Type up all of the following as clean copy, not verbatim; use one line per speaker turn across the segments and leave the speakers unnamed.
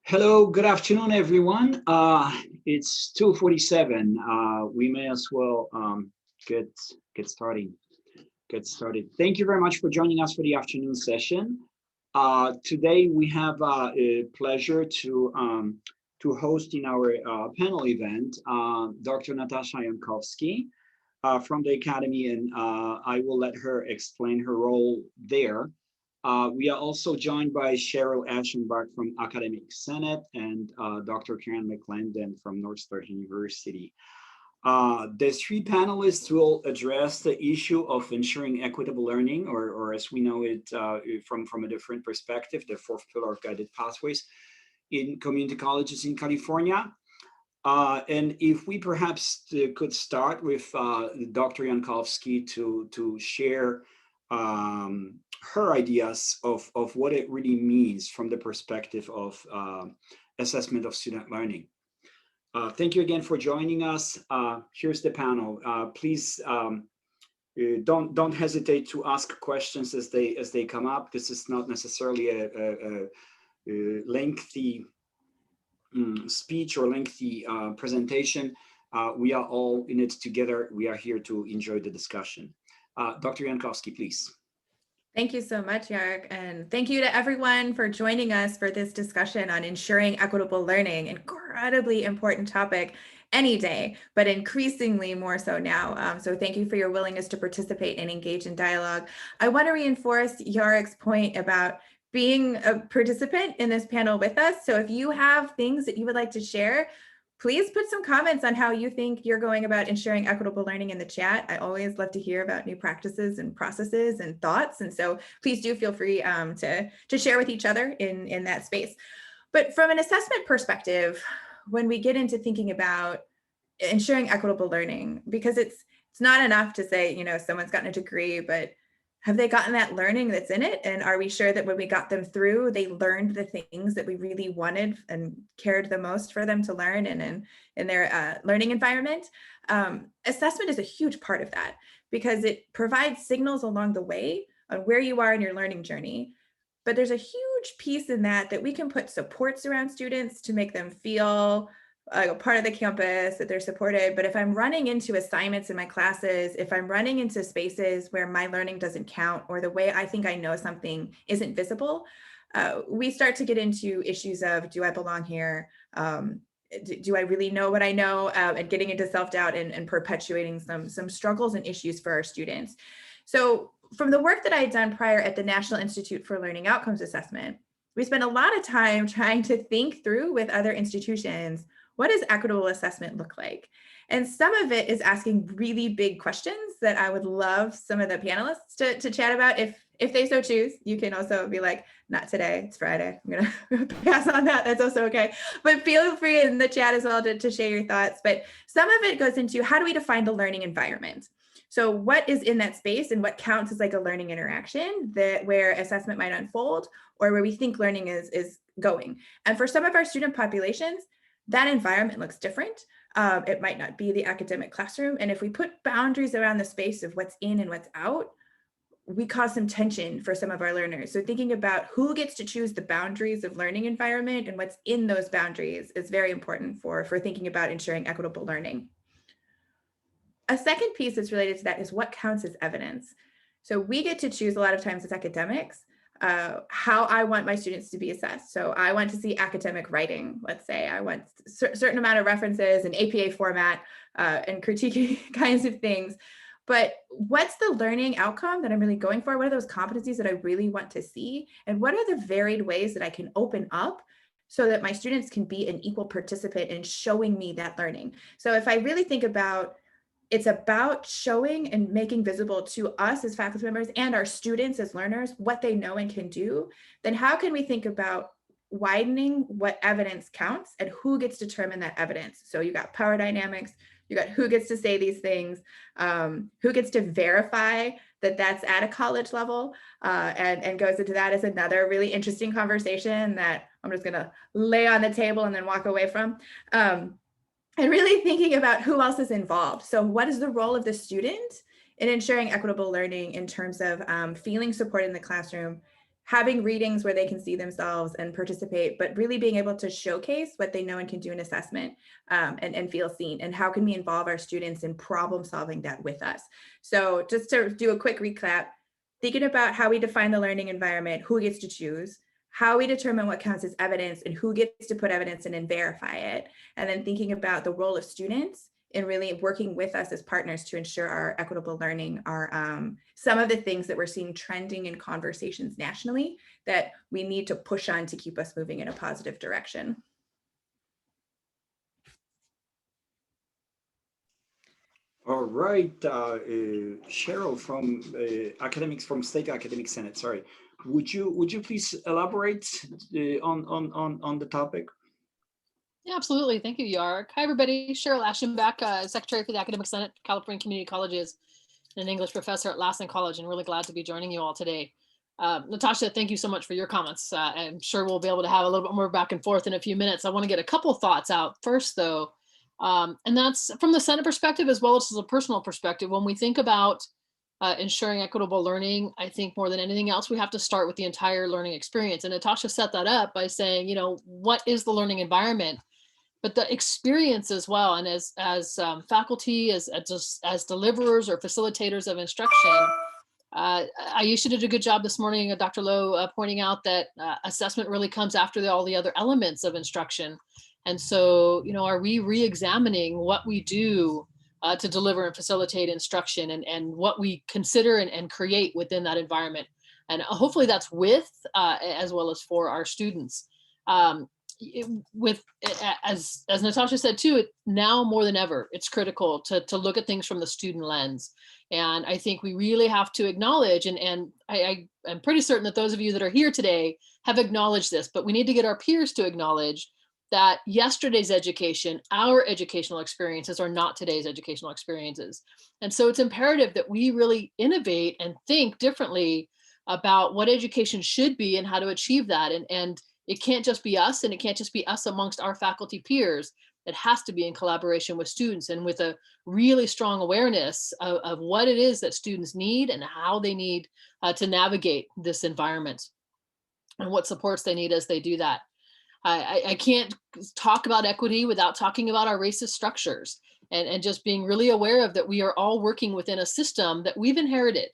Hello, good afternoon, everyone. It's 2:47. We may as well get get starting. Get started. Thank you very much for joining us for the afternoon session. Today we have a pleasure to host in our panel event Dr. Natasha Jankowski from the Academy, and I will let her explain her role there. We are also joined by Cheryl Aschenbach from Academic Senate and Dr. Karen McClendon from Northstar University. The three panelists will address the issue of ensuring equitable learning, or as we know it from a different perspective, the fourth pillar of guided pathways in community colleges in California. And if we perhaps could start with Dr. Jankowski to share her ideas of what it really means from the perspective of assessment of student learning. Thank you again for joining us. Here's the panel. Please don't hesitate to ask questions as they come up. This is not necessarily a lengthy speech or lengthy presentation. We are all in it together. We are here to enjoy the discussion. Dr. Jankowski, please.
Thank you so much, Jarek, and thank you to everyone for joining us for this discussion on ensuring equitable learning. Incredibly important topic any day, but increasingly more so now. So thank you for your willingness to participate and engage in dialogue. I want to reinforce Jarek's point about being a participant in this panel with us. So if you have things that you would like to share, please put some comments on how you think you're going about ensuring equitable learning in the chat. I always love to hear about new practices and processes and thoughts. And so please do feel free to share with each other in that space. But from an assessment perspective, when we get into thinking about ensuring equitable learning, because it's not enough to say, you know, someone's gotten a degree, but have they gotten that learning that's in it? And are we sure that when we got them through, they learned the things that we really wanted and cared the most for them to learn and in their learning environment? Assessment is a huge part of that because it provides signals along the way on where you are in your learning journey. But there's a huge piece in that we can put supports around students to make them feel a part of the campus, that they're supported. But if I'm running into assignments in my classes, if I'm running into spaces where my learning doesn't count or the way I think I know something isn't visible, we start to get into issues of, do I belong here? Do I really know what I know? And getting into self-doubt and perpetuating some struggles and issues for our students. So from the work that I had done prior at the National Institute for Learning Outcomes Assessment, we spent a lot of time trying to think through with other institutions, what does equitable assessment look like? And some of it is asking really big questions that I would love some of the panelists to chat about. If they so choose, you can also be like, not today, it's Friday. I'm gonna pass on that, that's also okay. But feel free in the chat as well to share your thoughts. But some of it goes into how do we define the learning environment? So what is in that space and what counts as like a learning interaction where assessment might unfold or where we think learning is going. And for some of our student populations, that environment looks different. It might not be the academic classroom. And if we put boundaries around the space of what's in and what's out, we cause some tension for some of our learners. So thinking about who gets to choose the boundaries of learning environment and what's in those boundaries is very important for thinking about ensuring equitable learning. A second piece that's related to that is what counts as evidence. So we get to choose a lot of times as academics how I want my students to be assessed. So I want to see academic writing, let's say. I want a certain amount of references and APA format and critiquing kinds of things. But what's the learning outcome that I'm really going for? What are those competencies that I really want to see? And what are the varied ways that I can open up so that my students can be an equal participant in showing me that learning? So if I really think about it's about showing and making visible to us as faculty members and our students as learners what they know and can do, then how can we think about widening what evidence counts and who gets to determine that evidence? So you got power dynamics, you got who gets to say these things, who gets to verify that that's at a college level, and goes into that as another really interesting conversation that I'm just gonna lay on the table and then walk away from. And really thinking about who else is involved. So what is the role of the student in ensuring equitable learning in terms of feeling support in the classroom, having readings where they can see themselves and participate, but really being able to showcase what they know and can do in assessment, and feel seen. And how can we involve our students in problem solving that with us? So just to do a quick recap, thinking about how we define the learning environment, who gets to choose, how we determine what counts as evidence and who gets to put evidence in and verify it. And then thinking about the role of students in really working with us as partners to ensure our equitable learning are some of the things that we're seeing trending in conversations nationally that we need to push on to keep us moving in a positive direction.
All right, Cheryl from State Academic Senate. Sorry, would you please elaborate on the topic?
Yeah, absolutely. Thank you, Yark. Hi, everybody. Cheryl Aschenbach, Secretary for the Academic Senate, California Community Colleges, and an English professor at Lassen College, and really glad to be joining you all today. Natasha, thank you so much for your comments. I'm sure we'll be able to have a little bit more back and forth in a few minutes. I want to get a couple thoughts out first, though, and that's from the Senate perspective as well as a personal perspective. When we think about ensuring equitable learning, I think more than anything else, we have to start with the entire learning experience. And Natasha set that up by saying, what is the learning environment? But the experience as well. And as faculty, as deliverers or facilitators of instruction, Aisha did a good job this morning, Dr. Lowe, pointing out that assessment really comes after all the other elements of instruction. And so, are we re-examining what we do to deliver and facilitate instruction and what we consider and create within that environment? And hopefully that's with as well as for our students. As Natasha said too, now more than ever, it's critical to look at things from the student lens. And I think we really have to acknowledge, and I'm pretty certain that those of you that are here today have acknowledged this, but we need to get our peers to acknowledge that yesterday's education, our educational experiences are not today's educational experiences. And so it's imperative that we really innovate and think differently about what education should be and how to achieve that. And it can't just be us, and it can't just be us amongst our faculty peers. It has to be in collaboration with students and with a really strong awareness of what it is that students need and how they need to navigate this environment and what supports they need as they do that. I can't talk about equity without talking about our racist structures and just being really aware of that we are all working within a system that we've inherited.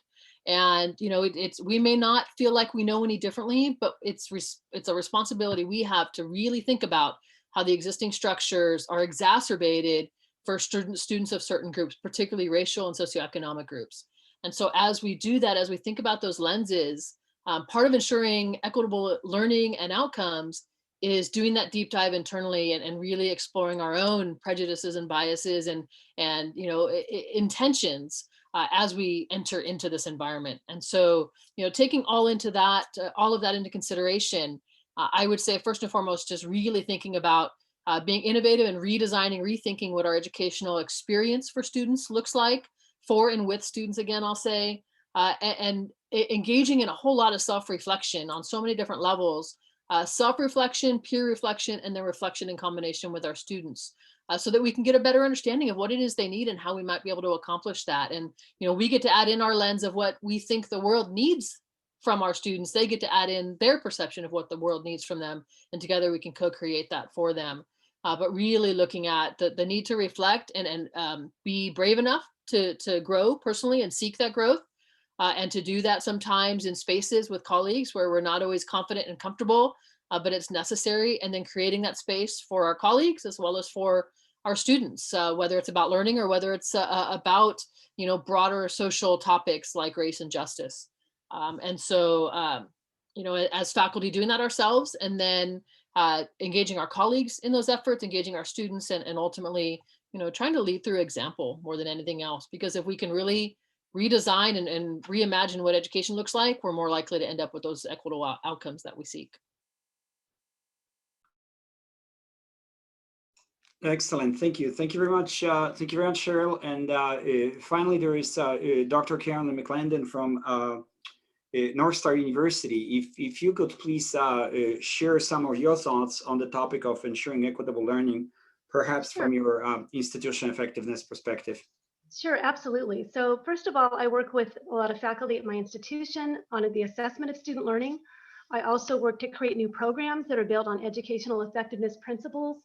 And we may not feel like we know any differently, but it's a responsibility we have to really think about how the existing structures are exacerbated for students of certain groups, particularly racial and socioeconomic groups. And so as we do that, as we think about those lenses, part of ensuring equitable learning and outcomes is doing that deep dive internally and really exploring our own prejudices and biases and intentions as we enter into this environment. And so, taking all of that into consideration, I would say first and foremost, just really thinking about being innovative and redesigning, rethinking what our educational experience for students looks like, for and with students, again, I'll say, and engaging in a whole lot of self-reflection on so many different levels, self-reflection, peer reflection, and then reflection in combination with our students. So that we can get a better understanding of what it is they need and how we might be able to accomplish that. And, we get to add in our lens of what we think the world needs from our students. They get to add in their perception of what the world needs from them. And together we can co-create that for them. But really looking at the need to reflect and be brave enough to grow personally and seek that growth. And to do that sometimes in spaces with colleagues where we're not always confident and comfortable, but it's necessary. And then creating that space for our colleagues as well as for our students, whether it's about learning or whether it's about broader social topics like race and justice. And so as faculty, doing that ourselves, and then engaging our colleagues in those efforts, engaging our students, and ultimately trying to lead through example more than anything else. Because if we can really redesign and reimagine what education looks like, we're more likely to end up with those equitable outcomes that we seek.
Excellent, thank you. Thank you very much. Thank you very much, Cheryl. And finally, there is Dr. Carolyn McClendon from North Star University. If you could please share some of your thoughts on the topic of ensuring equitable learning, perhaps from your institution effectiveness perspective.
Sure, absolutely. So first of all, I work with a lot of faculty at my institution on the assessment of student learning. I also work to create new programs that are built on educational effectiveness principles,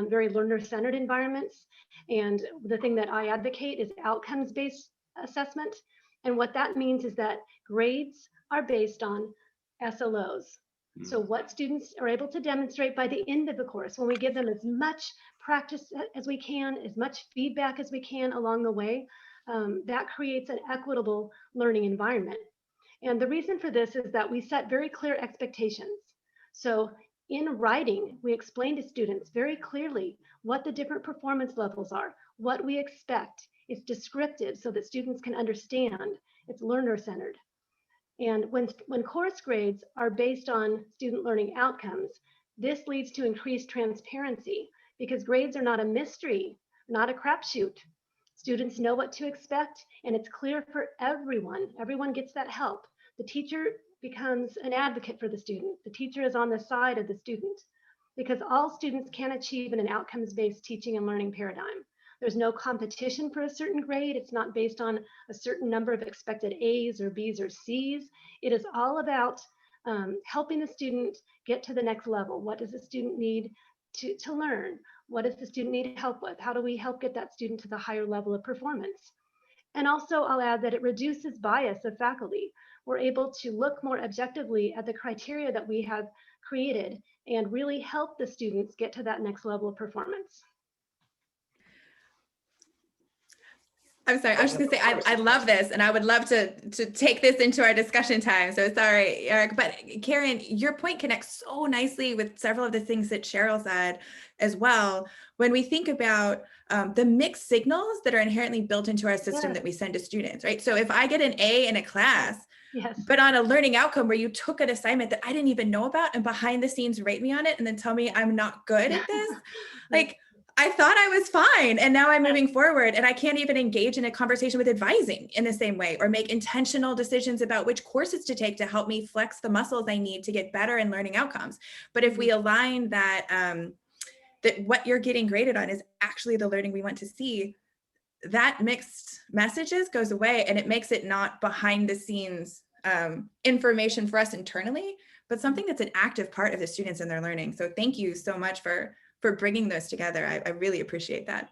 very learner-centered environments. And the thing that I advocate is outcomes-based assessment. And what that means is that grades are based on SLOs. So what students are able to demonstrate by the end of the course, when we give them as much practice as we can, as much feedback as we can along the way, that creates an equitable learning environment. And the reason for this is that we set very clear expectations. So in writing, we explain to students very clearly what the different performance levels are, what we expect. It's descriptive so that students can understand. It's learner-centered. And when course grades are based on student learning outcomes, this leads to increased transparency because grades are not a mystery, not a crapshoot. Students know what to expect, and it's clear for everyone. Everyone gets that help. The teacher becomes an advocate for the student. The teacher is on the side of the student because all students can achieve in an outcomes-based teaching and learning paradigm. There's no competition for a certain grade. It's not based on a certain number of expected A's or B's or C's. It is all about helping the student get to the next level. What does the student need to learn? What does the student need help with? How do we help get that student to the higher level of performance? And also I'll add that it reduces bias of faculty. We're able to look more objectively at the criteria that we have created and really help the students get to that next level of performance.
I'm sorry, I was just gonna say, I love this and I would love to take this into our discussion time. So sorry, Eric, but Karen, your point connects so nicely with several of the things that Cheryl said as well. When we think about the mixed signals that are inherently built into our system that we send to students, right? So if I get an A in a class, but on a learning outcome where you took an assignment that I didn't even know about and behind the scenes rate me on it and then tell me I'm not good at this, like, I thought I was fine and now I'm moving forward and I can't even engage in a conversation with advising in the same way or make intentional decisions about which courses to take to help me flex the muscles I need to get better in learning outcomes. But if we align that, that what you're getting graded on is actually the learning we want to see, that mixed messages goes away and it makes it not behind the scenes information for us internally, but something that's an active part of the students and their learning. So thank you so much for bringing those together. I really appreciate that.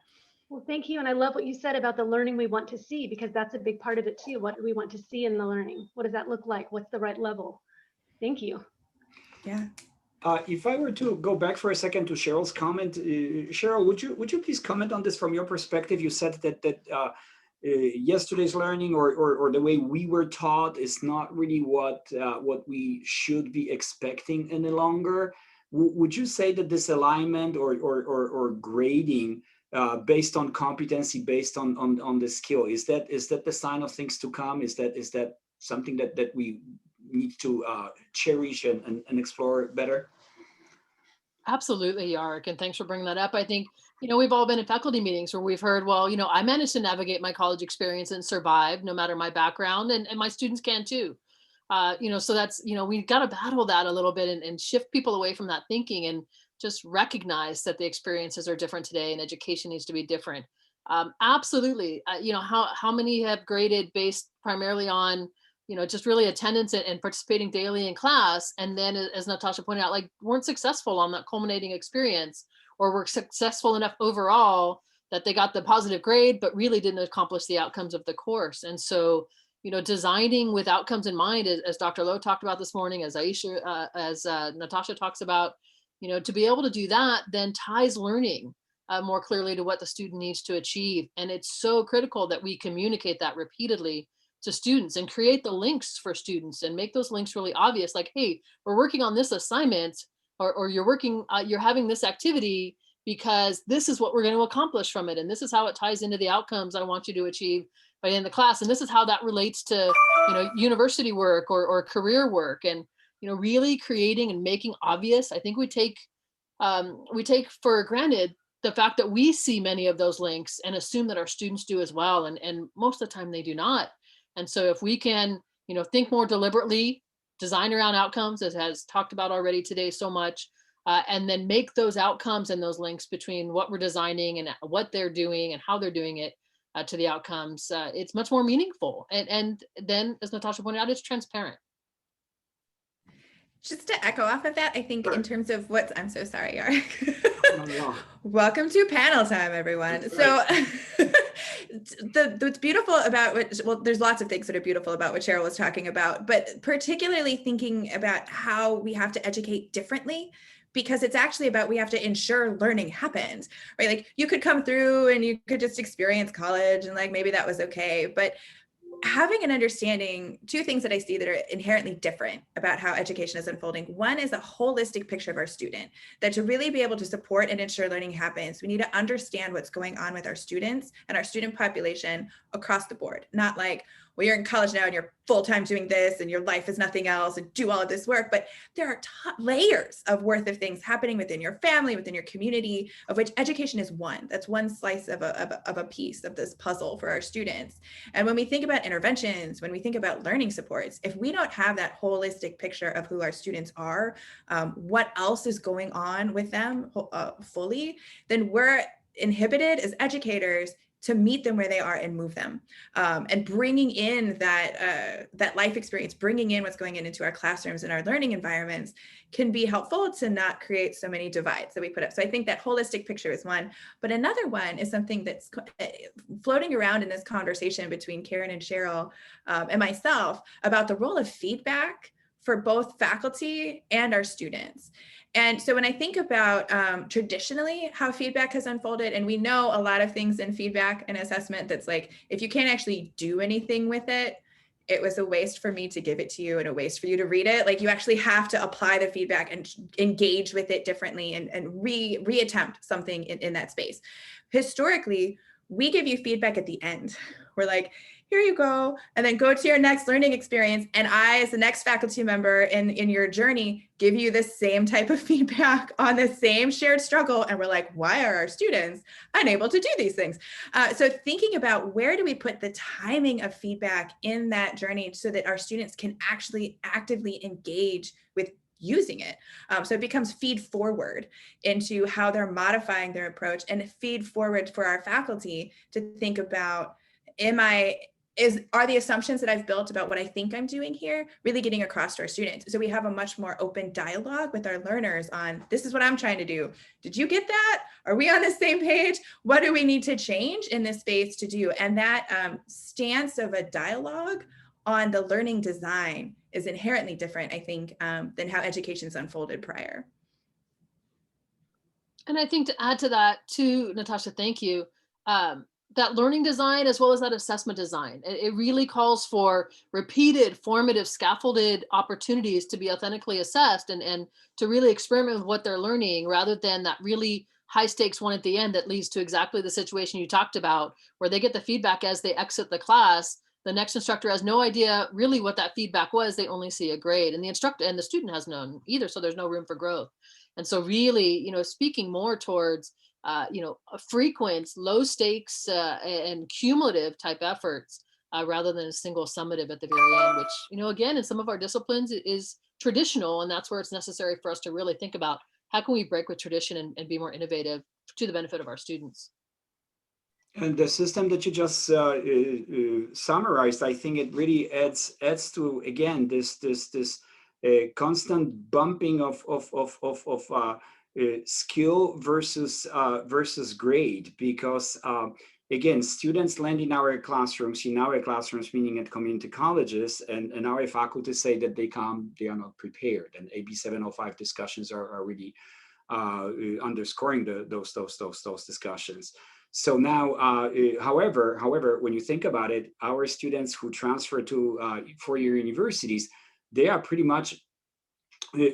Well, thank you. And I love what you said about the learning we want to see, because that's a big part of it too. What do we want to see in the learning? What does that look like? What's the right level? Thank you.
Yeah.
If I were to go back for a second to Cheryl's comment, Cheryl, would you please comment on this from your perspective? You said that yesterday's learning or the way we were taught is not really what we should be expecting any longer. Would you say that this alignment or grading based on competency, based on the skill, is that the sign of things to come? Is that something that we need to cherish and explore better?
Absolutely, Yark, and thanks for bringing that up. I think, we've all been in faculty meetings where we've heard, well, I managed to navigate my college experience and survive no matter my background, and my students can too. So that's, we've got to battle that a little bit and shift people away from that thinking and just recognize that the experiences are different today and education needs to be different. Absolutely. How many have graded based primarily on, just really attendance and participating daily in class. And then as Natasha pointed out, like weren't successful on that culminating experience, or were successful enough overall that they got the positive grade, but really didn't accomplish the outcomes of the course. And so, designing with outcomes in mind, as Dr. Lowe talked about this morning, as Aisha, as Natasha talks about, to be able to do that then ties learning more clearly to what the student needs to achieve. And it's so critical that we communicate that repeatedly to students and create the links for students and make those links really obvious. Like, hey, we're working on this assignment, or you're having this activity because this is what we're going to accomplish from it. And this is how it ties into the outcomes I want you to achieve by the end of the class. And this is how that relates to, university work or career work, and, really creating and making obvious. I think we take for granted the fact that we see many of those links and assume that our students do as well. And most of the time they do not. And so if we can, think more deliberately, design around outcomes, as has talked about already today so much, and then make those outcomes and those links between what we're designing and what they're doing and how they're doing it to the outcomes, it's much more meaningful. And then, as Natasha pointed out, it's transparent.
Just to echo off of that, I think in terms of what's, I'm so sorry, Yark.
No.
Welcome to panel time, everyone.
That's
So what's beautiful about what, well, there's lots of things that are beautiful about what Cheryl was talking about, but particularly thinking about how we have to educate differently, because it's actually about, we have to ensure learning happens, right? Like you could come through and you could just experience college and like, maybe that was okay. But having an understanding, two things that I see that are inherently different about how education is unfolding. One is a holistic picture of our student, that to really be able to support and ensure learning happens, we need to understand what's going on with our students and our student population across the board. Not like, well, you're in college now and you're full-time doing this and your life is nothing else and do all of this work, but there are layers of worth of things happening within your family, within your community, of which education is one. That's one slice of a piece of this puzzle for our students. And when we think about interventions, when we think about learning supports, if we don't have that holistic picture of who our students are, what else is going on with them fully, then we're inhibited as educators to meet them where they are and move them, and bringing in that life experience, bringing in what's going into our classrooms and our learning environments can be helpful to not create so many divides that we put up. So I think that holistic picture is one, but another one is something that's floating around in this conversation between Karen and Cheryl and myself about the role of feedback for both faculty and our students. And so when I think about traditionally how feedback has unfolded, and we know a lot of things in feedback and assessment that's like, if you can't actually do anything with it, it was a waste for me to give it to you and a waste for you to read it. Like you actually have to apply the feedback and engage with it differently and reattempt something in that space. Historically, we give you feedback at the end. We're like, here you go, and then go to your next learning experience. And I, as the next faculty member in your journey, give you the same type of feedback on the same shared struggle. And we're like, why are our students unable to do these things? So thinking about where do we put the timing of feedback in that journey so that our students can actually actively engage with using it. So it becomes feed forward into how they're modifying their approach, and feed forward for our faculty to think about, are the assumptions that I've built about what I think I'm doing here really getting across to our students? So we have a much more open dialogue with our learners on, this is what I'm trying to do. Did you get that? Are we on the same page? What do we need to change in this space to do? And that stance of a dialogue on the learning design is inherently different, I think, than how education's unfolded prior.
And I think to add to that too, Natasha, thank you. That learning design as well as that assessment design, it really calls for repeated, formative, scaffolded opportunities to be authentically assessed and to really experiment with what they're learning, rather than that really high stakes one at the end that leads to exactly the situation you talked about, where they get the feedback as they exit the class. The next instructor has no idea really what that feedback was. They only see a grade, and the instructor and the student has none either. So there's no room for growth. And so really, speaking more towards frequent, low stakes and cumulative type efforts rather than a single summative at the very end, which, again, in some of our disciplines is traditional. And that's where it's necessary for us to really think about how can we break with tradition and be more innovative to the benefit of our students.
And the system that you just summarized, I think it really adds to, again, this constant bumping of skill versus grade, because again, students land in our classrooms, meaning at community colleges, and our faculty say that they are not prepared, and AB 705 discussions are really underscoring those discussions. So now, however, when you think about it, our students who transfer to four-year universities, they are pretty much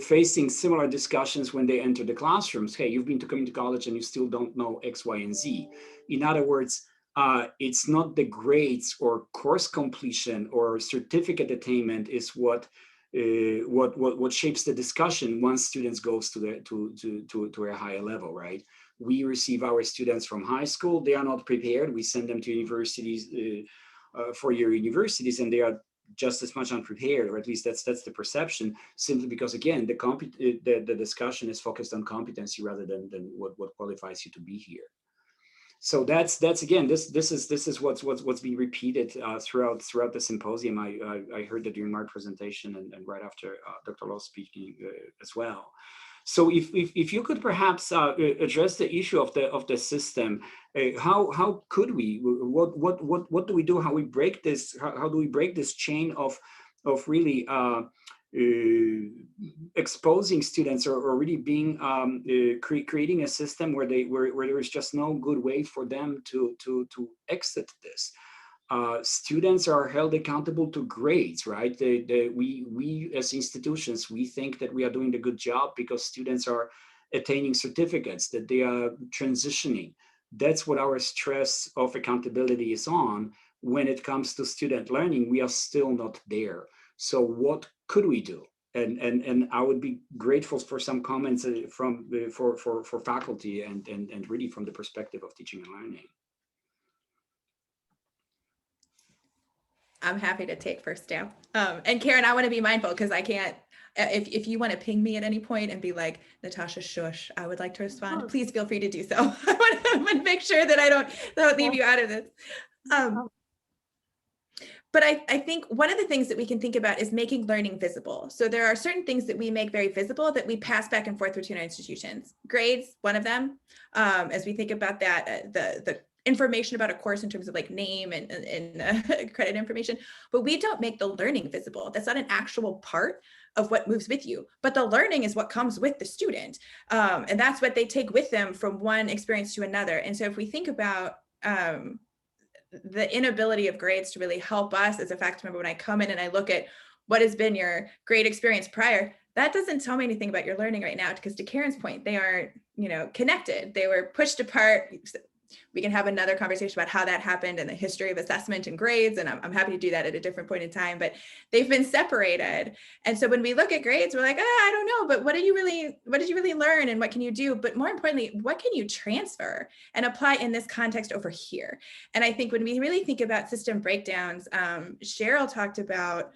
facing similar discussions when they enter the classrooms. Hey, you've been to community college and you still don't know X, Y, and Z. In other words, it's not the grades or course completion or certificate attainment is what shapes the discussion once students goes to a higher level, right? We receive our students from high school, they are not prepared. We send them to universities, four-year universities, and they are just as much unprepared, or at least that's the perception, simply because, again, the discussion is focused on competency rather than what qualifies you to be here. So that's again, this is what's being repeated throughout the symposium. I heard that during my presentation and right after Dr. Lowe speaking as well. So if you could perhaps address the issue of the system, how could we, what do we do, how we break this, how do we break this chain of really exposing students, or really being creating a system where there is just no good way for them to exit this. Students are held accountable to grades, right? We as institutions, we think that we are doing a good job because students are attaining certificates, that they are transitioning. That's what our stress of accountability is on. When it comes to student learning, we are still not there. So what could we do? And I would be grateful for some comments from for faculty and really from the perspective of teaching and learning.
I'm happy to take first stab. And Karen, I want to be mindful because I can't, if you want to ping me at any point and be like, Natasha, shush, I would like to respond, please feel free to do so. I want to make sure that I don't leave you out of this. But I think one of the things that we can think about is making learning visible. So there are certain things that we make very visible that we pass back and forth between our institutions. Grades, one of them, as we think about that, the information about a course in terms of like name and credit information, but we don't make the learning visible. That's not an actual part of what moves with you, but the learning is what comes with the student. And that's what they take with them from one experience to another. And so if we think about the inability of grades to really help us as a faculty member, when I come in and I look at what has been your grade experience prior, that doesn't tell me anything about your learning right now, because to Karen's point, they aren't, connected. They were pushed apart. We can have another conversation about how that happened and the history of assessment and grades. And I'm happy to do that at a different point in time, but they've been separated. And so when we look at grades, we're like, I don't know, but what did you really learn and what can you do? But more importantly, what can you transfer and apply in this context over here? And I think when we really think about system breakdowns, Cheryl talked about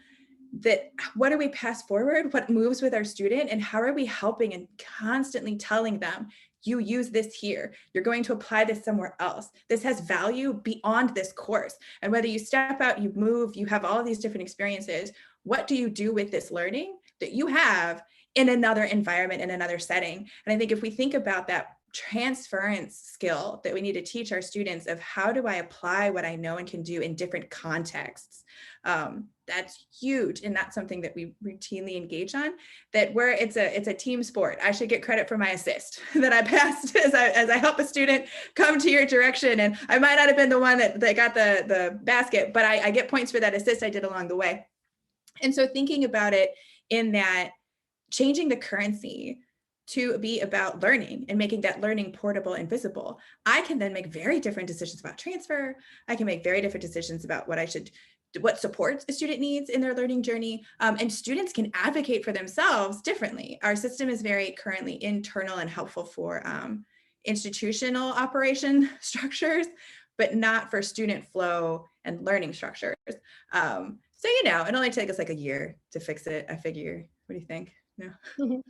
that, what do we pass forward? What moves with our student? And how are we helping and constantly telling them, you use this here, you're going to apply this somewhere else. This has value beyond this course. And whether you step out, you move, you have all of these different experiences, what do you do with this learning that you have in another environment, in another setting? And I think if we think about that transference skill that we need to teach our students of how do I apply what I know and can do in different contexts, that's huge. And that's something that we routinely engage on, that it's a team sport. I should get credit for my assist that I passed as I help a student come to your direction. And I might not have been the one that got the basket, but I get points for that assist I did along the way. And so thinking about it in that, changing the currency to be about learning and making that learning portable and visible, I can then make very different decisions about transfer. I can make very different decisions about what supports a student needs in their learning journey. And students can advocate for themselves differently. Our system is very currently internal and helpful for institutional operation structures, but not for student flow and learning structures. So, it only takes us like a year to fix it, I figure. What do you think? No.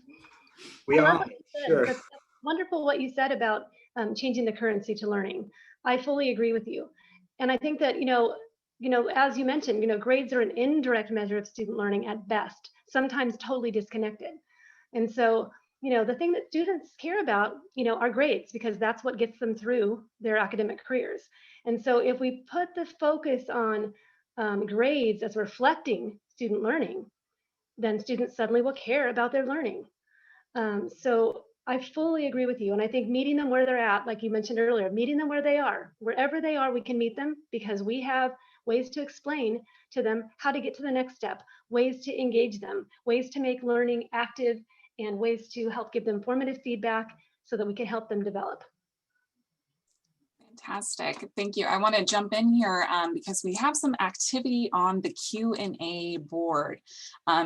We are sure.
That's wonderful what you said about changing the currency to learning. I fully agree with you. And I think that, as you mentioned, grades are an indirect measure of student learning at best, sometimes totally disconnected. And so, the thing that students care about, are grades, because that's what gets them through their academic careers. And so if we put the focus on grades as reflecting student learning, then students suddenly will care about their learning. So I fully agree with you. And I think meeting them where they're at, like you mentioned earlier, meeting them where they are, wherever they are, we can meet them, because we have ways to explain to them how to get to the next step, ways to engage them, ways to make learning active, and ways to help give them formative feedback so that we can help them develop.
Fantastic, thank you. I want to jump in here because we have some activity on the Q&A board.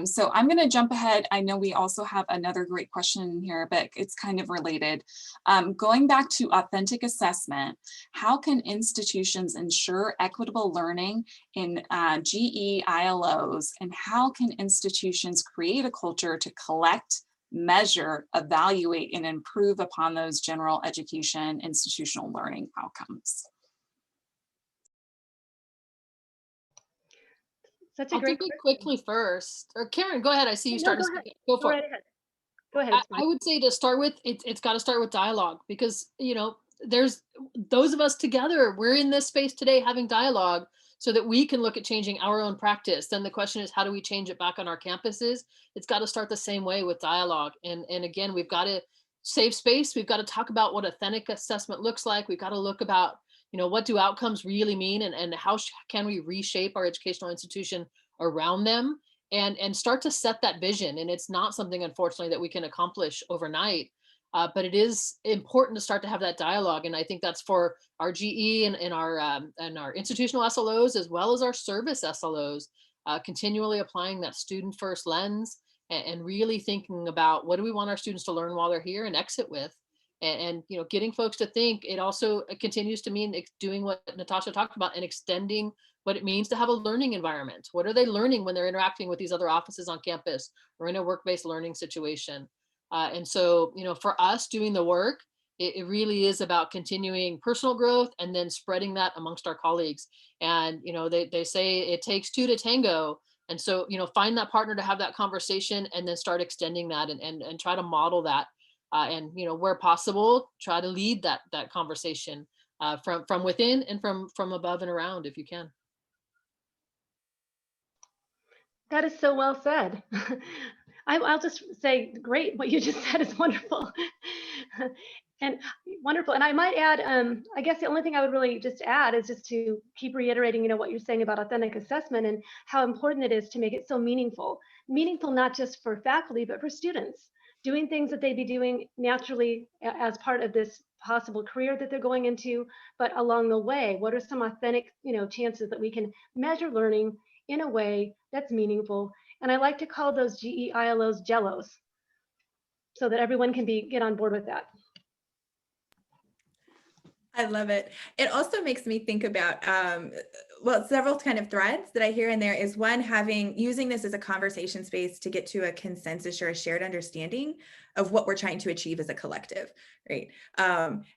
So I'm going to jump ahead. I know we also have another great question here, but it's kind of related. Going back to authentic assessment, how can institutions ensure equitable learning in GE ILOs, and how can institutions create a culture to collect, measure, evaluate, and improve upon those general education institutional learning outcomes.
Such a
I'll
great
take it
question.
quickly first. Or Karen, go ahead. I see you
No,
starting
go
to
ahead.
speak. Go
Go
for
right
it.
ahead. Go ahead. It's
I
fine.
would say to start with, it's got to start with dialogue, because, you know, there's those of us together, we're in this space today having dialogue so that we can look at changing our own practice. Then the question is, how do we change it back on our campuses? It's got to start the same way with dialogue. And again, we've got to save space. We've got to talk about what authentic assessment looks like. We've got to look about, you know, what do outcomes really mean, and how can we reshape our educational institution around them, and start to set that vision. And it's not something, unfortunately, that we can accomplish overnight, but it is important to start to have that dialogue. And I think that's for our GE and our institutional SLOs, as well as our service SLOs, continually applying that student first lens, and really thinking about what do we want our students to learn while they're here and exit with. And you know, getting folks to think. It also continues to mean doing what Natasha talked about and extending what it means to have a learning environment. What are they learning when they're interacting with these other offices on campus or in a work-based learning situation? And so, you know, for us doing the work, it really is about continuing personal growth and then spreading that amongst our colleagues. And, you know, they say it takes two to tango. And so, you know, find that partner to have that conversation and then start extending that and try to model that. And, you know, where possible, try to lead that conversation from within and from above and around if you can.
That is so well said. I'll just say, great, what you just said is wonderful. And wonderful. And I might add, I guess the only thing I would really just add is just to keep reiterating, you know, what you're saying about authentic assessment and how important it is to make it so meaningful. Meaningful not just for faculty, but for students, doing things that they'd be doing naturally as part of this possible career that they're going into, but along the way, what are some authentic, you know, chances that we can measure learning in a way that's meaningful. And I like to call those GE ILOs jellos, so that everyone can get on board with that.
I love it. It also makes me think about, well, several kind of threads that I hear in there is one, using this as a conversation space to get to a consensus or a shared understanding of what we're trying to achieve as a collective, right?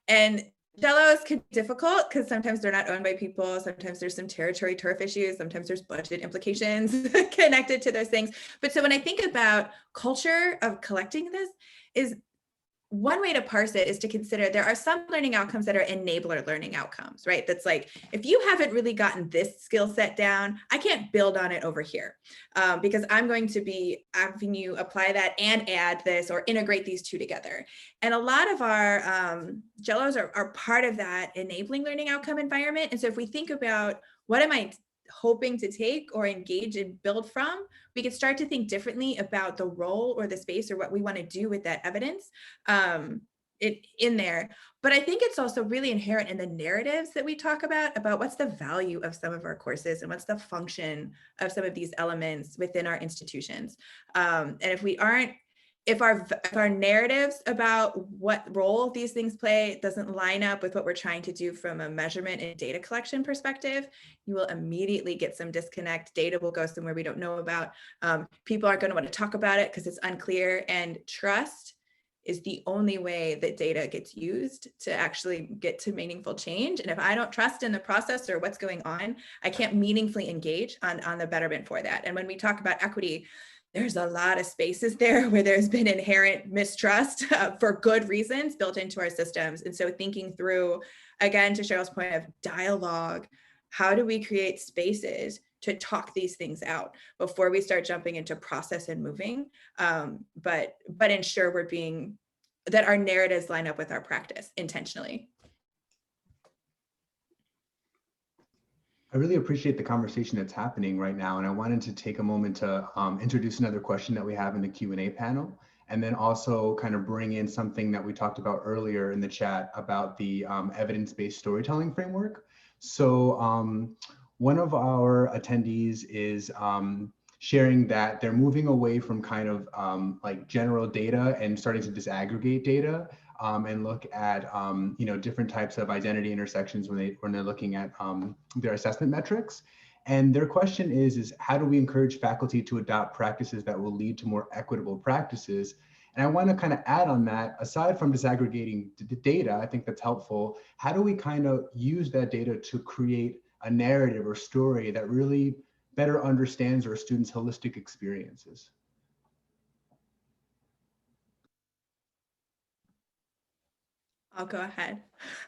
And Jellos can be difficult because sometimes they're not owned by people. Sometimes there's some territory turf issues. Sometimes there's budget implications connected to those things. But so when I think about culture of collecting this, is one way to parse it is to consider there are some learning outcomes that are enabler learning outcomes, right? That's like, if you haven't really gotten this skill set down, I can't build on it over here because I'm going to be having you apply that and add this or integrate these two together. And a lot of our Jellos are part of that enabling learning outcome environment. And so if we think about what am I hoping to take or engage and build from, we could start to think differently about the role or the space or what we want to do with that evidence in there. But I think it's also really inherent in the narratives that we talk about what's the value of some of our courses and what's the function of some of these elements within our institutions. And if our narratives about what role these things play doesn't line up with what we're trying to do from a measurement and data collection perspective, you will immediately get some disconnect. Data will go somewhere we don't know about. People aren't going to want to talk about it because it's unclear, and trust is the only way that data gets used to actually get to meaningful change. And if I don't trust in the process or what's going on, I can't meaningfully engage on the betterment for that. And when we talk about equity, there's a lot of spaces there where there's been inherent mistrust for good reasons built into our systems. And so thinking through, again, to Cheryl's point of dialogue, how do we create spaces to talk these things out before we start jumping into process and moving, but ensure that our narratives line up with our practice intentionally.
I really appreciate the conversation that's happening right now, and I wanted to take a moment to introduce another question that we have in the Q&A panel, and then also kind of bring in something that we talked about earlier in the chat about the evidence-based storytelling framework. So one of our attendees is sharing that they're moving away from kind of like general data and starting to disaggregate data and look at different types of identity intersections when they're looking at their assessment metrics. And their question is how do we encourage faculty to adopt practices that will lead to more equitable practices? And I want to kind of add on that, aside from disaggregating the data, I think that's helpful. How do we kind of use that data to create a narrative or story that really better understands our students' holistic experiences?
I'll go ahead.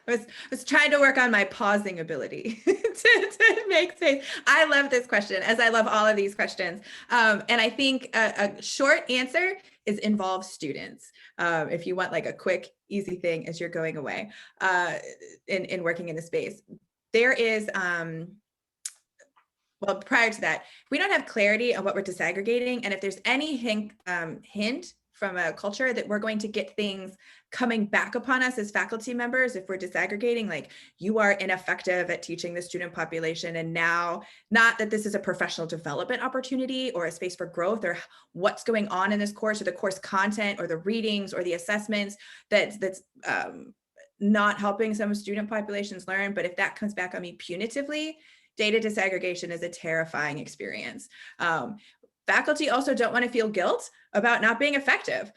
I was trying to work on my pausing ability to make space. I love this question, as I love all of these questions. And I think a short answer is involve students. If you want like a quick, easy thing as you're going away in working in the space. There is, well, prior to that, we don't have clarity on what we're disaggregating. And if there's any hint from a culture that we're going to get things coming back upon us as faculty members, if we're disaggregating, like you are ineffective at teaching the student population. And now, not that this is a professional development opportunity or a space for growth or what's going on in this course or the course content or the readings or the assessments that's not helping some student populations learn. But if that comes back on me punitively, data disaggregation is a terrifying experience. Faculty also don't want to feel guilt about not being effective.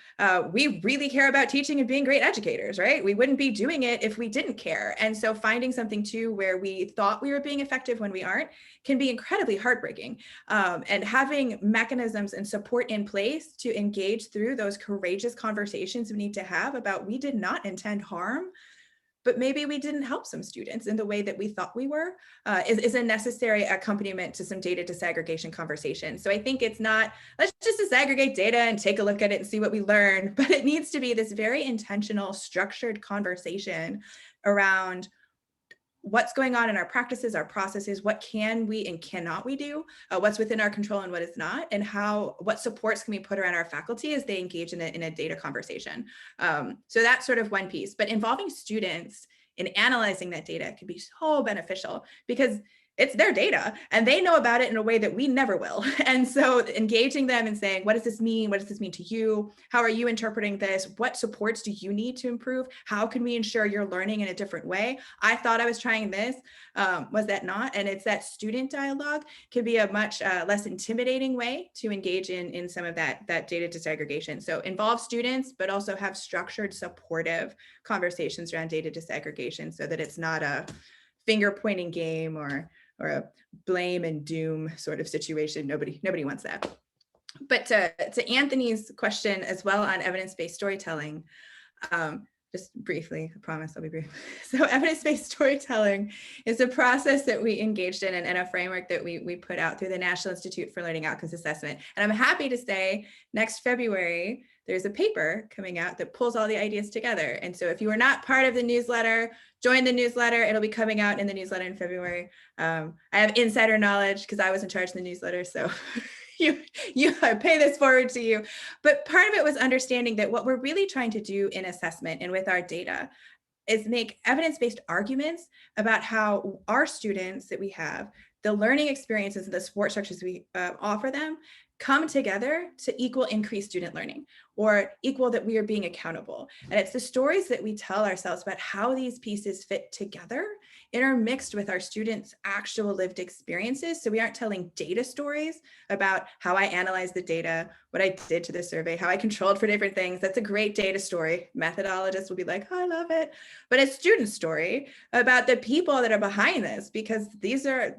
We really care about teaching and being great educators, right? We wouldn't be doing it if we didn't care. And so finding something too where we thought we were being effective when we aren't can be incredibly heartbreaking. And having mechanisms and support in place to engage through those courageous conversations we need to have about we did not intend harm, but maybe we didn't help some students in the way that we thought we were, is a necessary accompaniment to some data disaggregation conversation. So I think it's not, let's just disaggregate data and take a look at it and see what we learn, but it needs to be this very intentional, structured conversation around what's going on in our practices, our processes, what can we and cannot we do, what's within our control and what is not, and what supports can we put around our faculty as they engage in a data conversation. So that's sort of one piece, but involving students in analyzing that data can be so beneficial because it's their data and they know about it in a way that we never will. And so engaging them and saying, what does this mean? What does this mean to you? How are you interpreting this? What supports do you need to improve? How can we ensure you're learning in a different way? I thought I was trying this, was that not? And it's that student dialogue can be a much less intimidating way to engage in some of that data disaggregation. So involve students, but also have structured, supportive conversations around data disaggregation so that it's not a finger pointing game or a blame and doom sort of situation. Nobody wants that. But to Anthony's question as well on evidence-based storytelling, just briefly, I promise I'll be brief. So evidence-based storytelling is a process that we engaged in and a framework that we put out through the National Institute for Learning Outcomes Assessment. And I'm happy to say next February, there's a paper coming out that pulls all the ideas together. And so if you are not part of the newsletter, join the newsletter. It'll be coming out in the newsletter in February. I have insider knowledge because I was in charge of the newsletter. So I pay this forward to you. But part of it was understanding that what we're really trying to do in assessment and with our data is make evidence-based arguments about how our students that we have, the learning experiences and the support structures we offer them come together to equal increased student learning or equal that we are being accountable. And it's the stories that we tell ourselves about how these pieces fit together intermixed with our students' actual lived experiences. So we aren't telling data stories about how I analyzed the data, what I did to the survey, how I controlled for different things. That's a great data story. Methodologists will be like, oh, I love it. But a student story about the people that are behind this, because these are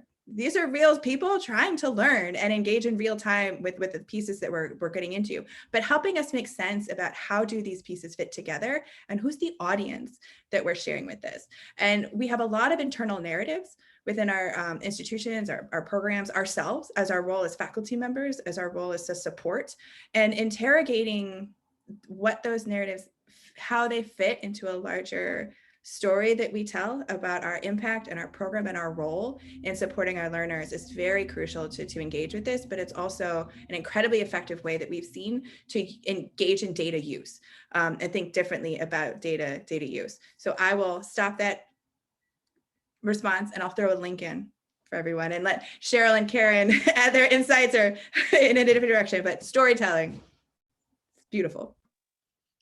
real people trying to learn and engage in real time with the pieces that we're getting into, but helping us make sense about how do these pieces fit together and who's the audience that we're sharing with this. And we have a lot of internal narratives within our institutions, our programs, ourselves, as our role as faculty members, as our role is to support and interrogating what those narratives, how they fit into a larger story that we tell about our impact and our program and our role in supporting our learners is very crucial to engage with this, but it's also an incredibly effective way that we've seen to engage in data use and think differently about data use. So I will stop that response and I'll throw a link in for everyone and let Cheryl and Karen add their insights or in a different direction, but storytelling, it's beautiful.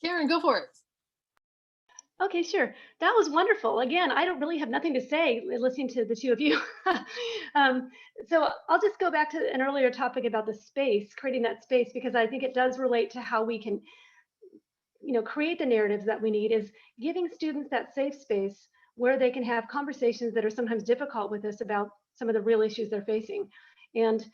Karen, go for it.
Okay, sure. That was wonderful. Again, I don't really have nothing to say listening to the two of you. So I'll just go back to an earlier topic about the space, creating that space, because I think it does relate to how we can create the narratives that we need is giving students that safe space where they can have conversations that are sometimes difficult with us about some of the real issues they're facing. And,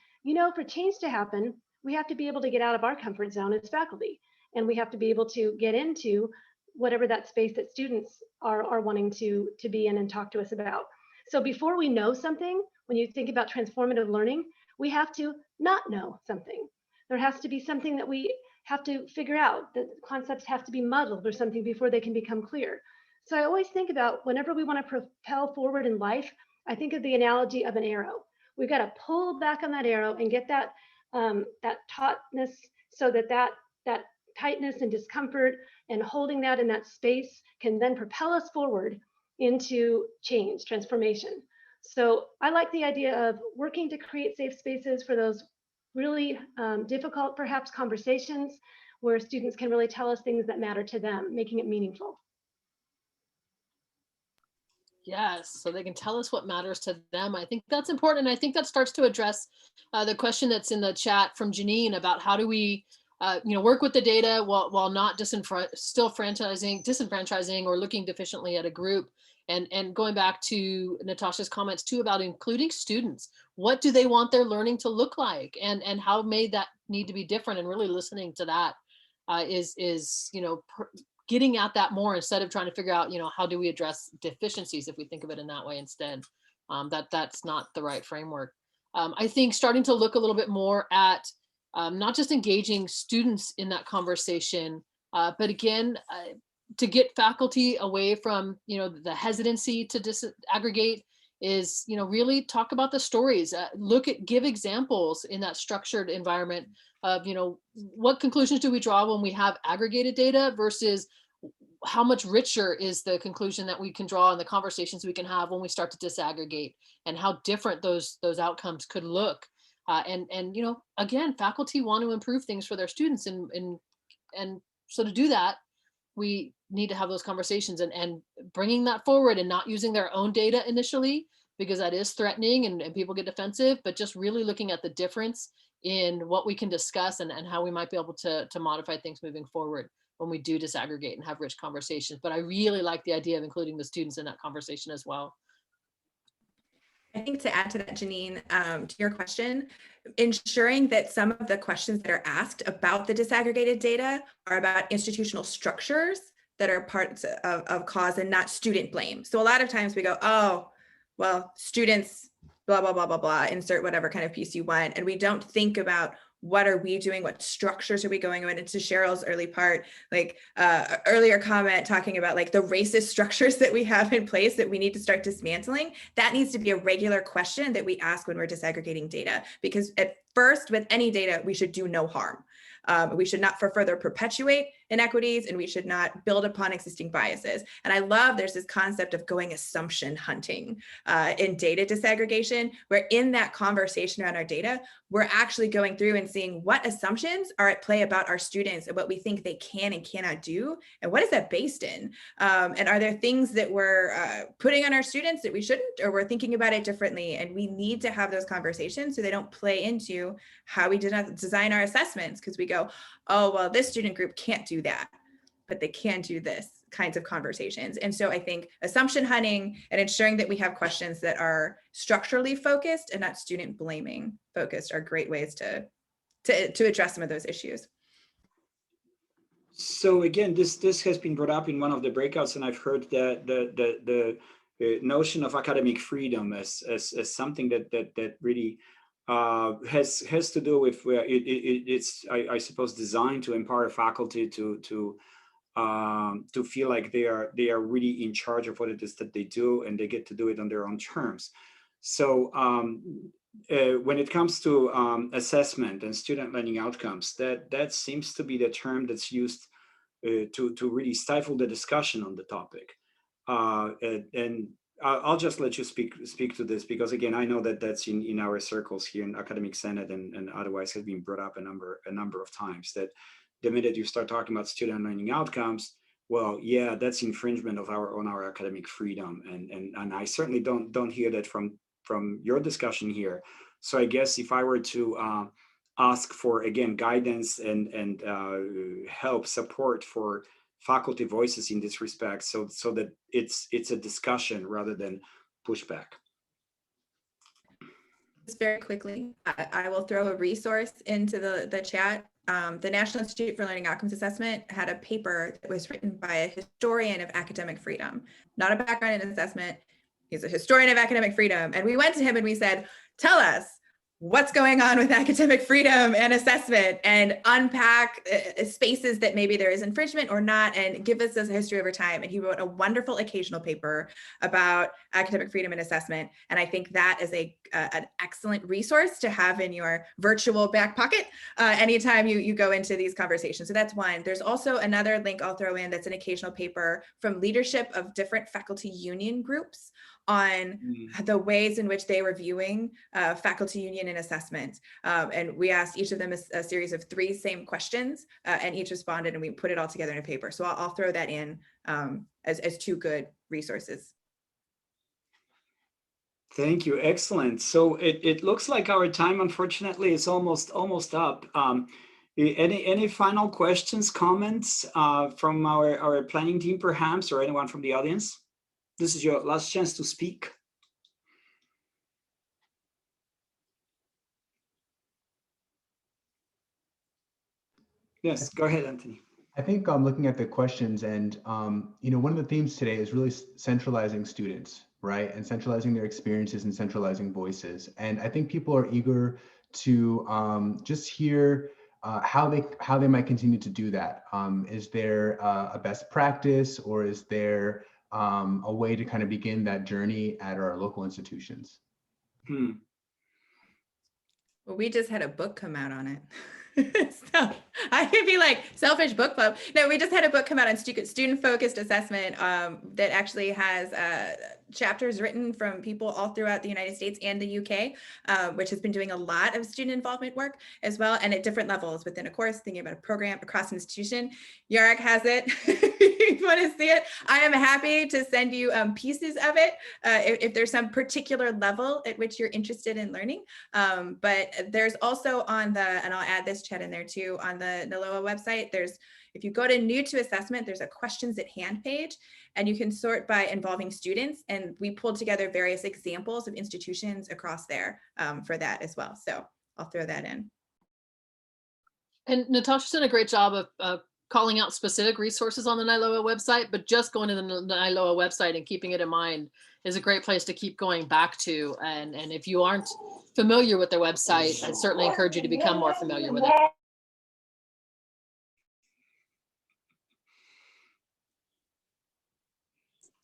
for change to happen, we have to be able to get out of our comfort zone as faculty, and we have to be able to get into whatever that space that students are wanting to be in and talk to us about. So before we know something, when you think about transformative learning, we have to not know something. There has to be something that we have to figure out, that concepts have to be muddled or something before they can become clear. So I always think about whenever we want to propel forward in life, I think of the analogy of an arrow. We've got to pull back on that arrow and get that tautness, so that tightness and discomfort and holding that in that space can then propel us forward into change, transformation. So I like the idea of working to create safe spaces for those really difficult, perhaps, conversations where students can really tell us things that matter to them, making it meaningful.
Yes, so they can tell us what matters to them. I think that's important. And I think that starts to address the question that's in the chat from Janine about how do we work with the data while not disenfranchising or looking deficiently at a group. And going back to Natasha's comments too about including students, what do they want their learning to look like, and how may that need to be different, and really listening to that is getting at that more, instead of trying to figure out, how do we address deficiencies, if we think of it in that way instead. That's not the right framework. I think starting to look a little bit more at not just engaging students in that conversation, but again, to get faculty away from, the hesitancy to disaggregate, is, really talk about the stories, give examples in that structured environment of, what conclusions do we draw when we have aggregated data versus how much richer is the conclusion that we can draw and the conversations we can have when we start to disaggregate, and how different those outcomes could look. And again, faculty want to improve things for their students, and so to do that, we need to have those conversations, and bringing that forward, and not using their own data initially, because that is threatening and people get defensive, but just really looking at the difference in what we can discuss, and how we might be able to modify things moving forward when we do disaggregate and have rich conversations. But I really like the idea of including the students in that conversation as well.
I think to add to that, Janine, to your question, ensuring that some of the questions that are asked about the disaggregated data are about institutional structures that are parts of cause, and not student blame. So a lot of times we go, oh, well, students, blah, blah, blah, blah, blah, insert whatever kind of piece you want. And we don't think about what are we doing? What structures are we going in? And to Cheryl's early part, earlier comment talking about the racist structures that we have in place that we need to start dismantling, that needs to be a regular question that we ask when we're disaggregating data. Because at first, with any data, we should do no harm. We should not further perpetuate inequities, and we should not build upon existing biases. And I love there's this concept of going assumption hunting in data disaggregation, where in that conversation around our data, we're actually going through and seeing what assumptions are at play about our students and what we think they can and cannot do, and what is that based in? And are there things that we're putting on our students that we shouldn't, or we're thinking about it differently? And we need to have those conversations so they don't play into how we design our assessments, because we go, oh, well, this student group can't do that, but they can do this kinds of conversations. And so I think assumption hunting and ensuring that we have questions that are structurally focused and not student blaming focused are great ways to address some of those issues.
So again, this has been brought up in one of the breakouts, and I've heard that the notion of academic freedom as something that really has to do with it's I suppose designed to empower faculty to feel like they are really in charge of what it is that they do, and they get to do it on their own terms. So when it comes to assessment and student learning outcomes, that seems to be the term that's used to really stifle the discussion on the topic. And I'll just let you speak to this, because again, I know that that's in our circles here in Academic Senate and otherwise has been brought up a number of times, that the minute you start talking about student learning outcomes, well, yeah, that's infringement of our academic freedom, and I certainly don't hear that from your discussion here. So I guess if I were to ask for, again, guidance and help, support for faculty voices in this respect, so that it's a discussion rather than pushback.
Just very quickly, I will throw a resource into the chat. The National Institute for Learning Outcomes Assessment had a paper that was written by a historian of academic freedom, not a background in assessment. He's a historian of academic freedom. And we went to him and we said, tell us what's going on with academic freedom and assessment, and unpack spaces that maybe there is infringement or not, and give us a history over time. And he wrote a wonderful occasional paper about academic freedom and assessment. And I think that is an excellent resource to have in your virtual back pocket anytime you go into these conversations. So that's one. There's also another link I'll throw in that's an occasional paper from leadership of different faculty union groups on the ways in which they were viewing faculty union and assessment. And we asked each of them a series of 3 same questions, and each responded, and we put it all together in a paper. So I'll throw that in as 2 good resources.
Thank you. Excellent. So it looks like our time, unfortunately, is almost up. Any final questions, comments from our planning team, perhaps, or anyone from the audience? This is your last chance to speak. Yes, go ahead, Anthony.
I think I'm looking at the questions, and one of the themes today is really centralizing students, right? And centralizing their experiences and centralizing voices. And I think people are eager to just hear how they might continue to do that. Is there a best practice, or is there a way to kind of begin that journey at our local institutions?
Well, we just had a book come out on it. So I could be like selfish book club. No, we just had a book come out on student-focused assessment that actually has chapters written from people all throughout the United States and the UK, which has been doing a lot of student involvement work as well, and at different levels within a course, thinking about a program across an institution. Yarrick has it. If you want to see it, I am happy to send you pieces of it if there's some particular level at which you're interested in learning. But there's also on the, and I'll add this chat in there too, on the NALOA website, if you go to new to assessment, there's a questions at hand page, and you can sort by involving students. And we pulled together various examples of institutions across there for that as well. So I'll throw that in.
And Natasha's done a great job of calling out specific resources on the NALOA website, but just going to the NALOA website and keeping it in mind is a great place to keep going back to. And if you aren't familiar with their website, I certainly encourage you to become more familiar with it.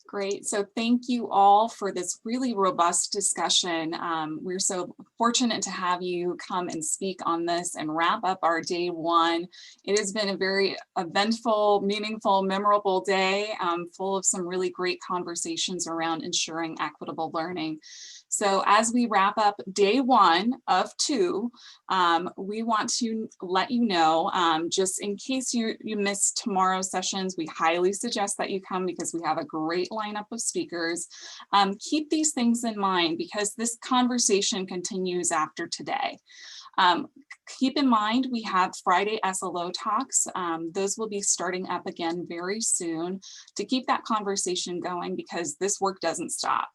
Great. So thank you all for this really robust discussion. We're so fortunate to have you come and speak on this and wrap up our day 1. It has been a very eventful, meaningful, memorable day, full of some really great conversations around ensuring equitable learning. So as we wrap up day 1 of 2, we want to let you know, just in case you missed tomorrow's sessions, we highly suggest that you come because we have a great lineup of speakers. Keep these things in mind because this conversation continues after today. Keep in mind, we have Friday SLO talks. Those will be starting up again very soon to keep that conversation going because this work doesn't stop.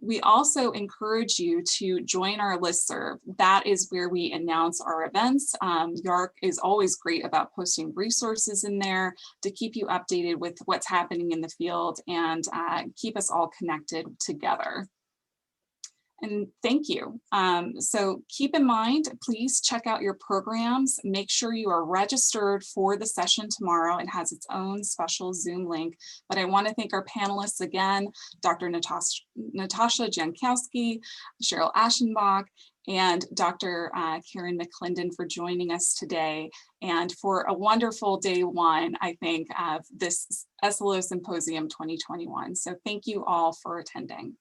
We also encourage you to join our listserv. That is where we announce our events. Yarrick is always great about posting resources in there to keep you updated with what's happening in the field and keep us all connected together. And thank you. So keep in mind, please check out your programs. Make sure you are registered for the session tomorrow. It has its own special Zoom link. But I want to thank our panelists again, Dr. Natasha Jankowski, Cheryl Aschenbach, and Dr. Karen McClendon for joining us today and for a wonderful day 1, I think, of this SLO Symposium 2021. So thank you all for attending.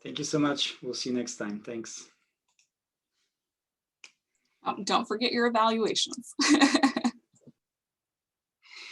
Thank you so much. We'll see you next time. Thanks.
Don't forget your evaluations.